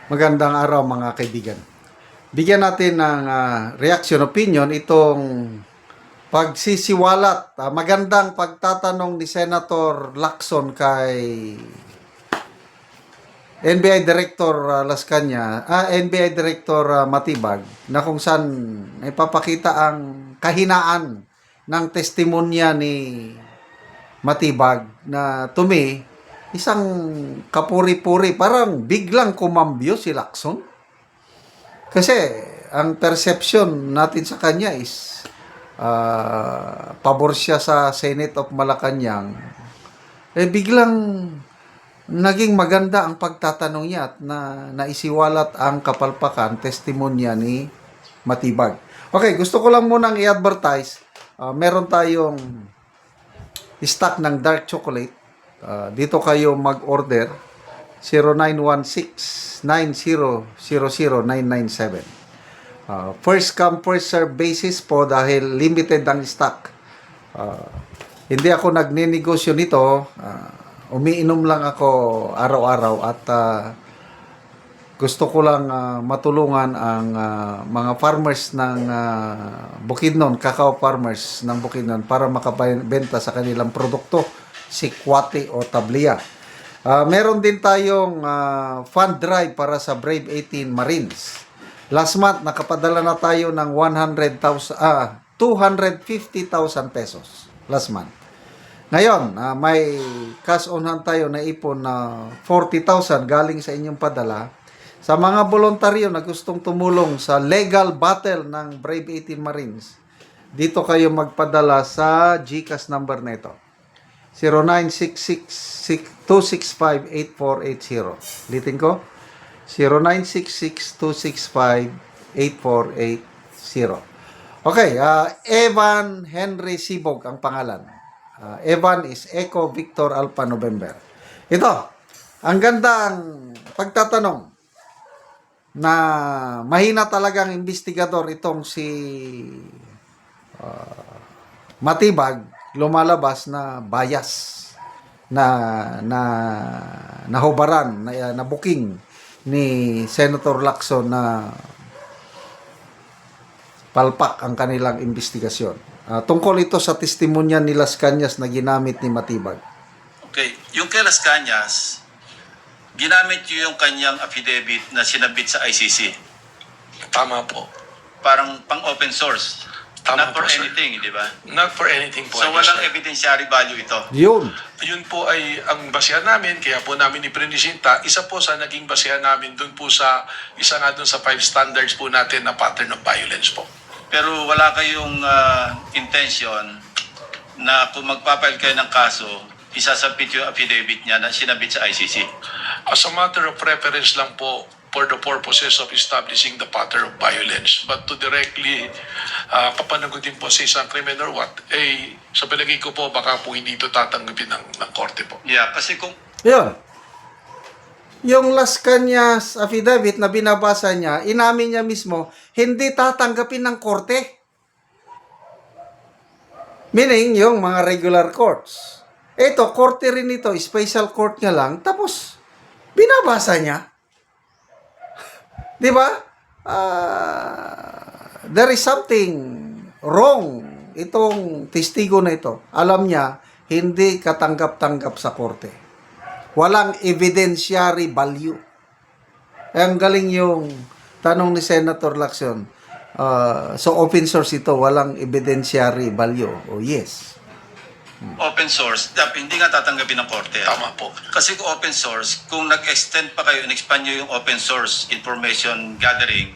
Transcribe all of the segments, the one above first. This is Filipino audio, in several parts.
Magandang araw mga kaibigan. Bigyan natin ng reaction opinion itong pagsisiwalat, magandang pagtatanong ni Senator Lacson kay NBI Director NBI Director Matibag, na kung saan ipapakita ang kahinaan ng testimonya ni Matibag na to me, isang kapuri-puri, parang biglang kumambyo si Lacson. Kasi ang perception natin sa kanya is pabor siya sa Senate of Malacanang. Biglang naging maganda ang pagtatanong niya at naisiwalat ang kapalpakan, testimonya ni Matibag. Okay, gusto ko lang munang i-advertise. Meron tayong stock ng dark chocolate. Dito kayo mag-order 0916-9000-997. First come, first serve basis po dahil limited ang stock. Hindi ako nagninegosyo nito. Umiinom lang ako araw-araw at gusto ko lang matulungan ang mga farmers ng Bukidnon, cacao farmers ng Bukidnon para makabenta sa kanilang produkto, sikwate o tablia. Meron din tayong fund drive para sa Brave 18 Marines. Last month, nakapadala na tayo ng 250,000 pesos last month. Ngayon, may cash on hand tayo na ipon na 40,000 galing sa inyong padala. Sa mga voluntaryo na gustong tumulong sa legal battle ng Brave 18 Marines, dito kayo magpadala sa GCash number na ito. 0966-265-8480. Ulitin ko, 0966-265-8480. Okay, Evan Henry Sibog ang pangalan. Evan is Echo Victor Alpha November. Ito, ang gandang pagtatanong na mahina talagang investigador itong si Matibag, lumalabas na bias na nahubaran, na booking ni Senator Lacson na palpak ang kanilang investigasyon. Tungkol ito sa testimonya ni Las Cañas na ginamit ni Matibag. Okay, yung kay Las Cañas, ginamit yung kanyang affidavit na sinabit sa ICC. Tama po. Parang pang open source. Tama Not for po, sir. anything, di ba? Not for anything po. So walang evidentiary value ito. Yun. Yun po ay ang basihan namin, kaya po namin iprinisinta. Isa po sa naging basihan namin dun po sa, isa nga dun sa 5 standards po natin na pattern of violence po. Pero wala kayong intention na kung magpapile kayo ng kaso, isasabit yung affidavit niya na sinabit sa ICC. As a matter of preference lang po for the purposes of establishing the pattern of violence. But to directly papanagutin po sa isang criminal or what, sa palagay ko po, baka po hindi ito tatanggapin ng korte po. Yeah, kasi kung Yun. Yung Las Cañas affidavit na binabasa niya, inamin niya mismo, hindi tatanggapin ng korte. Meaning, yung mga regular courts. Ito, korte rin ito, special court niya lang, tapos, binabasa niya. Di ba? There is something wrong itong testigo na ito. Alam niya, hindi katanggap-tanggap sa korte. Walang evidentiary value. Ang galing yung tanong ni Senator Lacson. So open source ito, walang evidentiary value. Oh yes. open source, hindi nga tatanggapin ng korte. Tama po. Kasi kung open source, kung nag-extend pa kayo, in-expand nyo yung open source information gathering,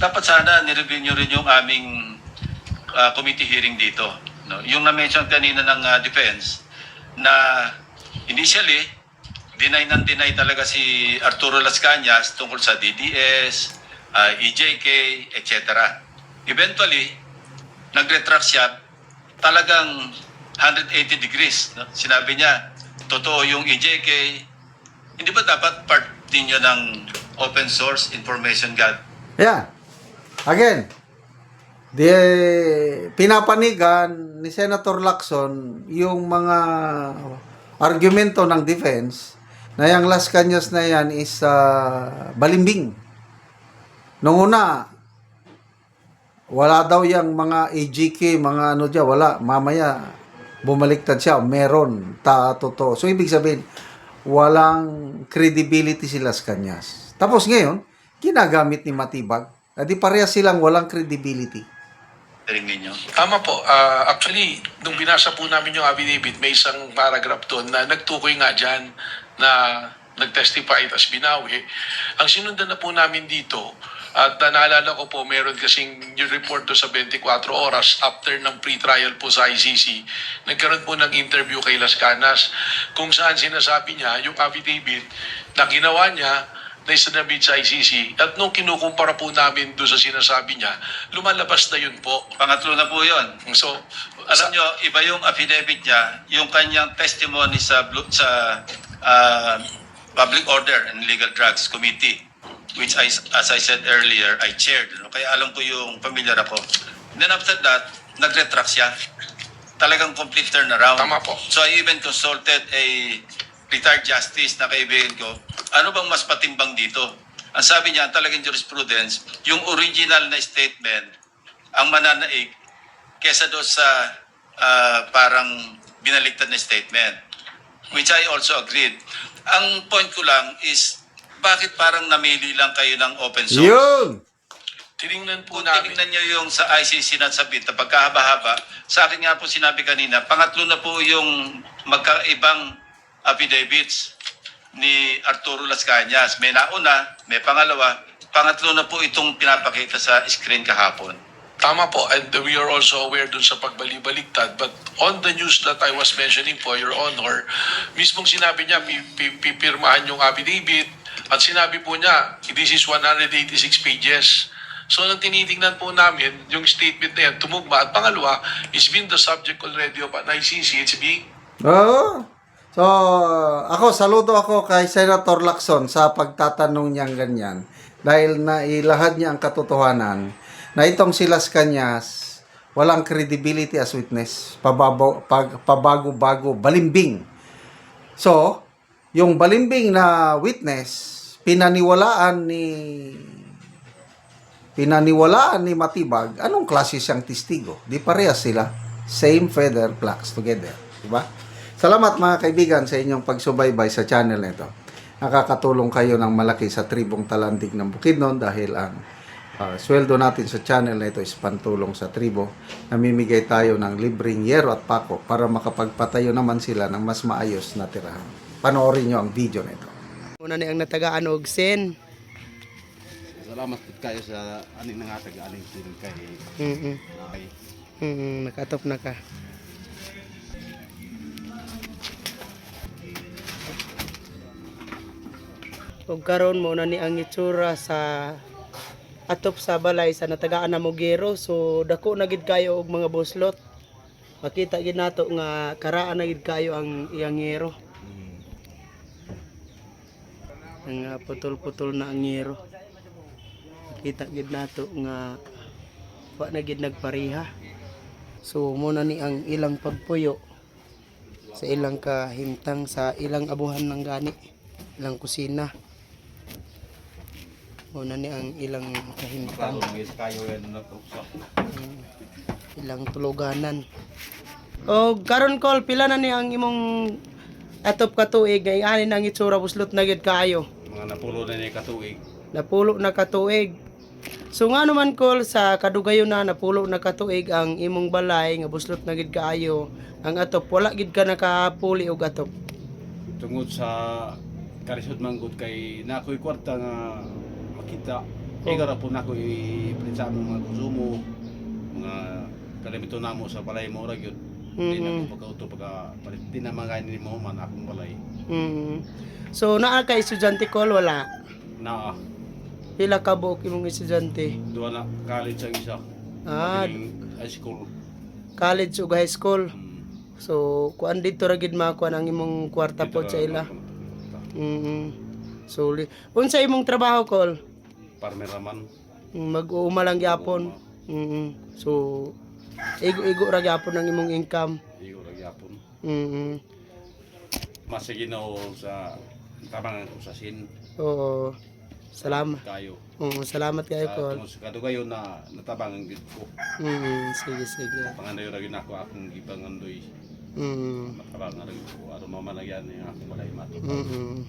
dapat sana nireview nyo rin yung aming committee hearing dito. No? Yung na-mention kanina ng defense, na initially, deny talaga si Arturo Las Cañas tungkol sa DDS, EJK, etc. Eventually, nag-retract siya talagang 180 degrees. No? Sinabi niya, totoo yung EJK, hindi ba dapat part din yun ng open source information gathering? Yeah. Again, pinapanigan ni Senator Lacson yung mga argumento ng defense, na yung Las Cañas na yan is balimbing. Nung una, wala daw yung mga AGK, mga ano dyan, wala. Mamaya, bumaliktad siya, meron, totoo. So, ibig sabihin, walang credibility si Las Cañas. Tapos ngayon, ginagamit ni Matibag. Di parehas silang walang credibility. Hearing ninyo. Tama po. Actually, nung binasa po namin yung affidavit, may isang paragraph doon na nagtukoy nga dyan na nag-testify as binawi. Ang sinundan na po namin dito, at naalala ko po, meron kasing yung report do sa 24 oras after ng pre-trial po sa ICC, nagkaroon po ng interview kay Las Canas kung saan sinasabi niya yung affidavit na ginawa niya na isinabit sa ICC at nung kinukumpara po namin doon sa sinasabi niya, lumalabas na yun po. Pangatlo na po yun. So, Alam nyo, iba yung affidavit niya, yung kanyang testimony sa Public Order and Legal Drugs Committee, which as I said earlier, I chaired. Kaya alam ko yung familiar ako. Then after that, nag-retract siya. Talagang complete turnaround. Tama po. So I even consulted a retired justice na kaibigan ko. Ano bang mas patimbang dito? Ang sabi niya, talagang jurisprudence, yung original na statement, ang mananaig, kesa doon sa parang binaligtad na statement. Which I also agreed. Ang point ko lang is, bakit parang namili lang kayo ng open source? Yun! tiningnan po Kung namin. tinignan nyo yung sa ICC na sabit na pagkahaba-haba, sa akin nga po sinabi kanina, pangatlo na po yung magkaibang affidavits ni Arturo Las Cañas. May nauna, may pangalawa, pangatlo na po itong pinapakita sa screen kahapon. Tama po, and we are also aware dun sa pagbalibaligtad. But on the news that I was mentioning po, Your Honor, mismong sinabi niya, pipirmahan yung affidavit, at sinabi po niya, this is 186 pages. So, nang tinitingnan po namin, yung statement na yan, tumugma. At pangalawa, is been the subject already of an ICC. It's being... Oo. So, saludo ako kay Senator Lacson sa pagtatanong niyang ganyan. Dahil nailahad niya ang katotohanan na itong si Las Cañas, walang credibility as witness. Pabago-bago, balimbing. So, yung balimbing na witness, pinaniwalaan ni Matibag, anong klase siyang testigo? Di parehas sila. Same feather flocks together. Diba? Salamat mga kaibigan sa inyong pagsubaybay sa channel nito. Nakakatulong kayo ng malaki sa tribong Talandig ng Bukidnon dahil ang sweldo natin sa channel na ito is pantulong sa tribo. Namimigay tayo ng libreng yero at pako para makapagpatayo naman sila ng mas maayos na tirahan. Panoorin nyo ang video nito. Una ni ang natagaan og sen. Salamat po kayo sa aning nangatag aning sin kay kay Nakatop na ka. Og karon mo na ni ang itsura sa atop sa balay sa natagaan na Mogero. So dako na gid kayo og mga buslot. Makita gid nato nga karaan na gid kayo ang iyang ngero. Ang putol-putol na ang ngero. Makita gid nato nga wa na gid nagpariha. So muna ni ang ilang pagpuyo sa ilang kahimtang sa ilang abuhan ng gani, ilang kusina. Muna ni ang ilang kahimtang, kayo yan natuksa. ilang tuluganan. O karon kol pila na ni ang imong atop ka tuig nga ani nang itsura buslot na gid kaayo. Mga napulo na ni katuig. Napulo na katuig. So nga naman kol sa kadugayon na napulo na katuig ang imong balay nga buslot na gid kaayo, ang atop wala gid ka nakapuli og atop. Tungod sa karisod manggod kay nakoy kwarta nga makita. Igara po nako i-print sa among mga konsumo, mga kalimito namo sa balay mo ra gyud. Hindi na ko pagauto pagka di na magayon ni mo man akong balay. So naa ka estudyante kol wala. Na Pila ka buok imong estudyante? duwa na college ang isa. Ah, Magaling high school. college ug high school. So kuan dito ra gid makuha ang imong kwarta po sa ila. So unsa imong trabaho kol? Parmeraman. Mag-uuma lang gyapon. So igo ra gyapon ang imong income. Igo ra gyapon. Mm. Mas Ginoo sa tabangan ko sa sin. Oo. Salamat. Kayo. Oo, salamat kayo Kol. Tungod sa kadugayon na natabangan gid ko. Sige, sige. Pangandoy ra gyud ako akong gibangandoy. Mm. Matabangan ra gyud ko aron mamalagyan ni akong balay mato. Mm.